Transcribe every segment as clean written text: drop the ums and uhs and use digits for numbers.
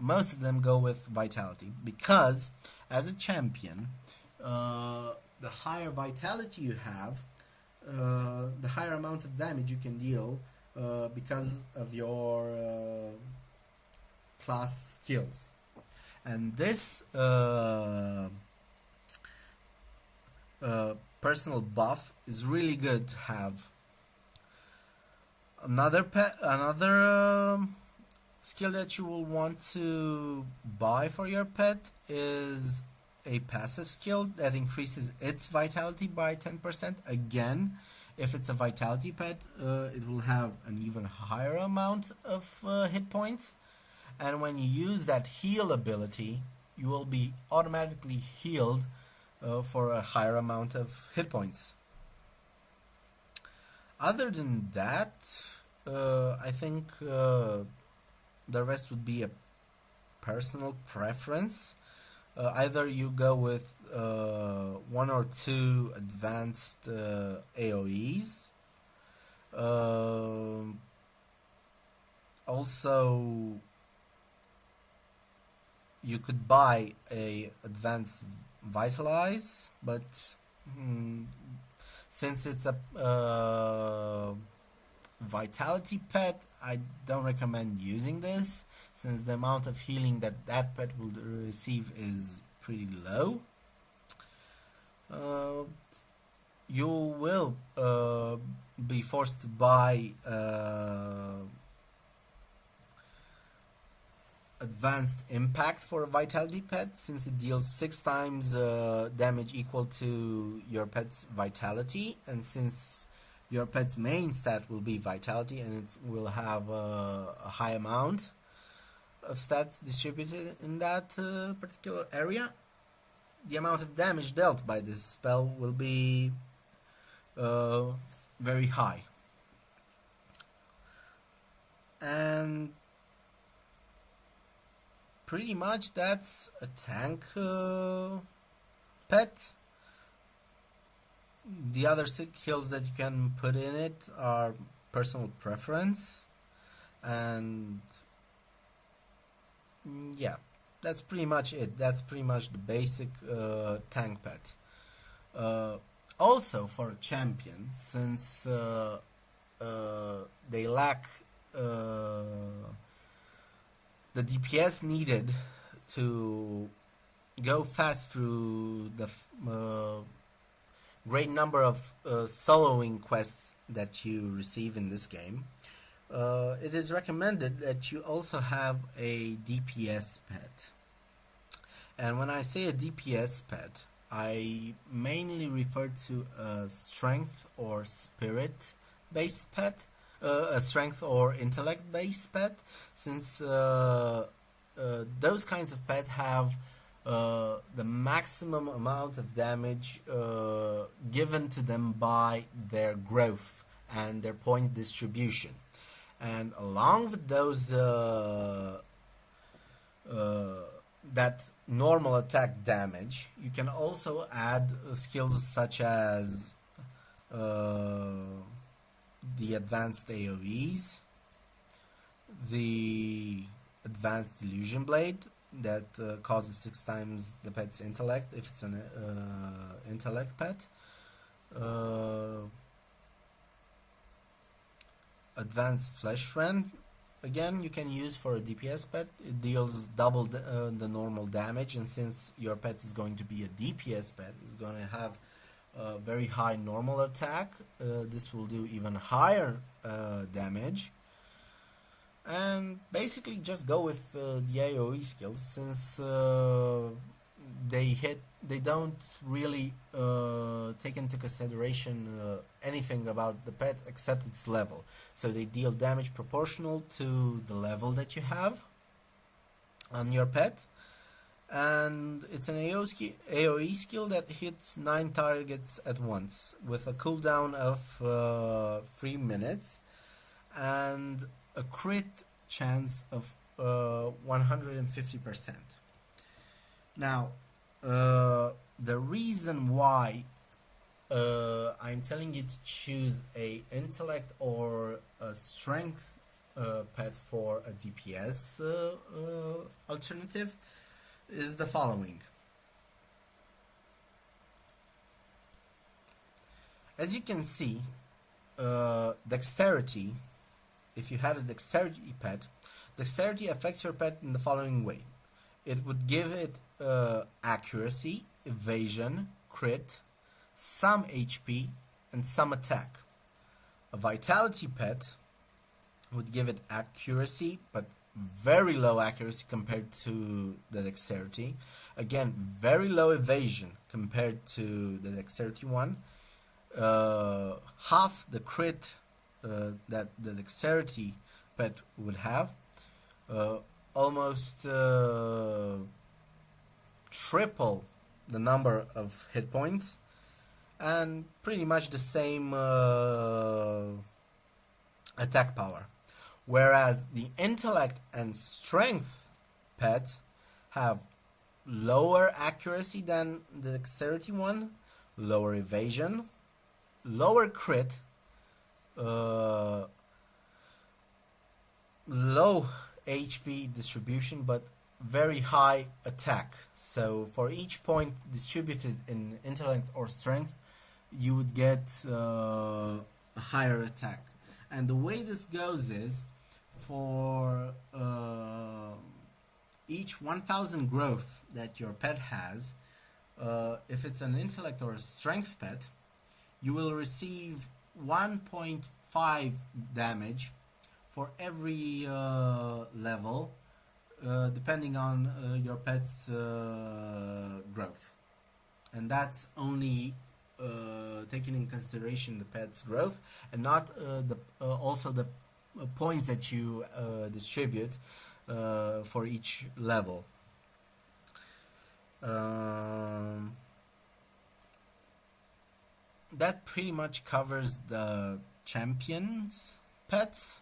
most of them go with vitality, because as a champion, the higher vitality you have, the higher amount of damage you can deal because of your class skills. And this personal buff is really good to have. Another skill that you will want to buy for your pet is a passive skill that increases its vitality by 10%. Again, if it's a vitality pet, it will have an even higher amount of hit points, and when you use that heal ability, you will be automatically healed for a higher amount of hit points. Other than that, I think the rest would be a personal preference. Either you go with one or two advanced AoEs. Also, you could buy a advanced vitalize, but since it's a vitality pet, I don't recommend using this, since the amount of healing that that pet will receive is pretty low. You will be forced to buy advanced impact for a vitality pet, since it deals 6 times damage equal to your pet's vitality, and since your pet's main stat will be vitality, and it will have a high amount of stats distributed in that particular area, the amount of damage dealt by this spell will be very high. And pretty much that's a tank pet. The other skills that you can put in it are personal preference, and yeah, that's pretty much it. That's pretty much the basic tank pet. Also, for a champion, since they lack the DPS needed to go fast through the great number of soloing quests that you receive in this game, it is recommended that you also have a DPS pet. And when I say a DPS pet, I mainly refer to a strength or spirit based pet, a strength or intellect based pet, since those kinds of pet have the maximum amount of damage given to them by their growth and their point distribution. And along with those that normal attack damage, you can also add skills such as the advanced AoEs, the advanced illusion blade that causes 6 times the pet's intellect if it's an intellect pet, advanced flesh rend, again you can use for a DPS pet. It deals double the normal damage, and since your pet is going to be a DPS pet, it's going to have a very high normal attack. This will do even higher damage. And basically just go with the AoE skills, since they don't really take into consideration anything about the pet except its level. So they deal damage proportional to the level that you have on your pet. And it's an AoE skill that hits 9 targets at once with a cooldown of 3 minutes and a crit chance of 150%. Now, the reason why I'm telling you to choose a intellect or a strength pet for a DPS alternative is the following. As you can see, dexterity, if you had a dexterity pet, dexterity affects your pet in the following way. It would give it accuracy, evasion, crit, some HP, and some attack. A vitality pet would give it accuracy, but very low accuracy compared to the dexterity. Again, very low evasion compared to the dexterity one. Half the crit that the dexterity pet would have. Almost triple the number of hit points, and pretty much the same attack power. Whereas the intellect and strength pets have lower accuracy than the dexterity one, lower evasion, lower crit, low HP distribution, but very high attack. So for each point distributed in intellect or strength, you would get a higher attack. And the way this goes is, for each 1000 growth that your pet has, if it's an intellect or a strength pet, you will receive 1.5 damage for every level, depending on your pet's growth. And that's only taking in consideration the pet's growth, and not also the points that you distribute for each level. That pretty much covers the champions pets.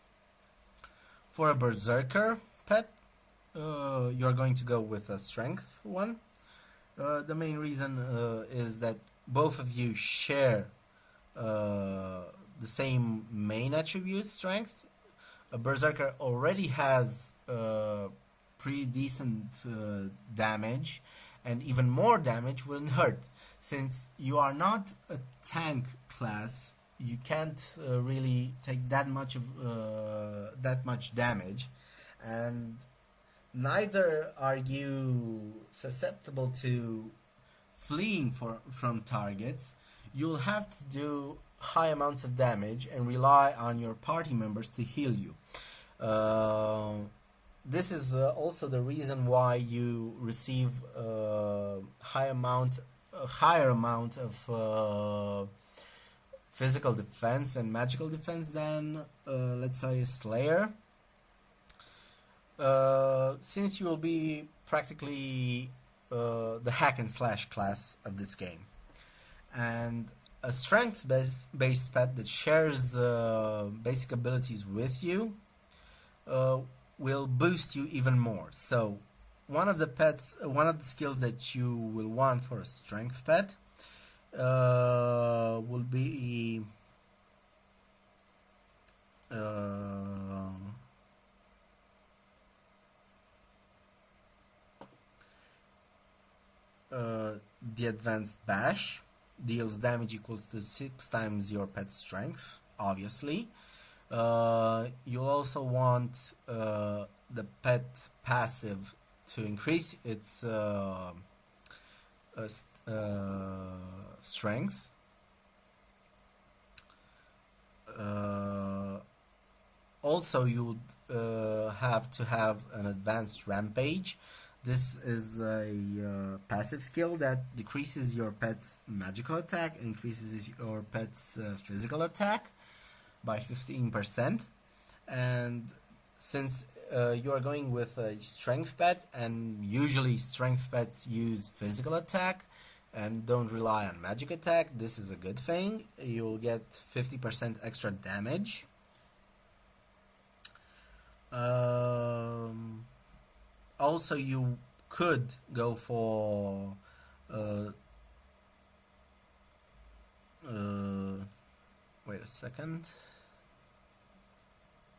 For a berserker pet, you're going to go with a strength one. The main reason is that both of you share the same main attribute, strength. A berserker already has pretty decent damage, and even more damage wouldn't hurt. Since you are not a tank class, you can't really take that much damage, and neither are you susceptible to fleeing from targets. You'll have to do high amounts of damage and rely on your party members to heal you. This is also the reason why you receive a higher amount of physical defense and magical defense than, let's say, a Slayer. Since you will be practically the hack and slash class of this game. And a strength-based pet that shares basic abilities with you will boost you even more. So one of the skills that you will want for a strength pet will be the advanced bash. Deals damage equals to 6 times your pet's strength, obviously. You'll also want the pet's passive to increase its strength. Also, you would have to have an advanced rampage. This is a passive skill that decreases your pet's magical attack and increases your pet's physical attack by 15%. And since you are going with a strength pet, and usually strength pets use physical attack and don't rely on magic attack, this is a good thing. You'll get 50% extra damage. Also, you could go for wait a second.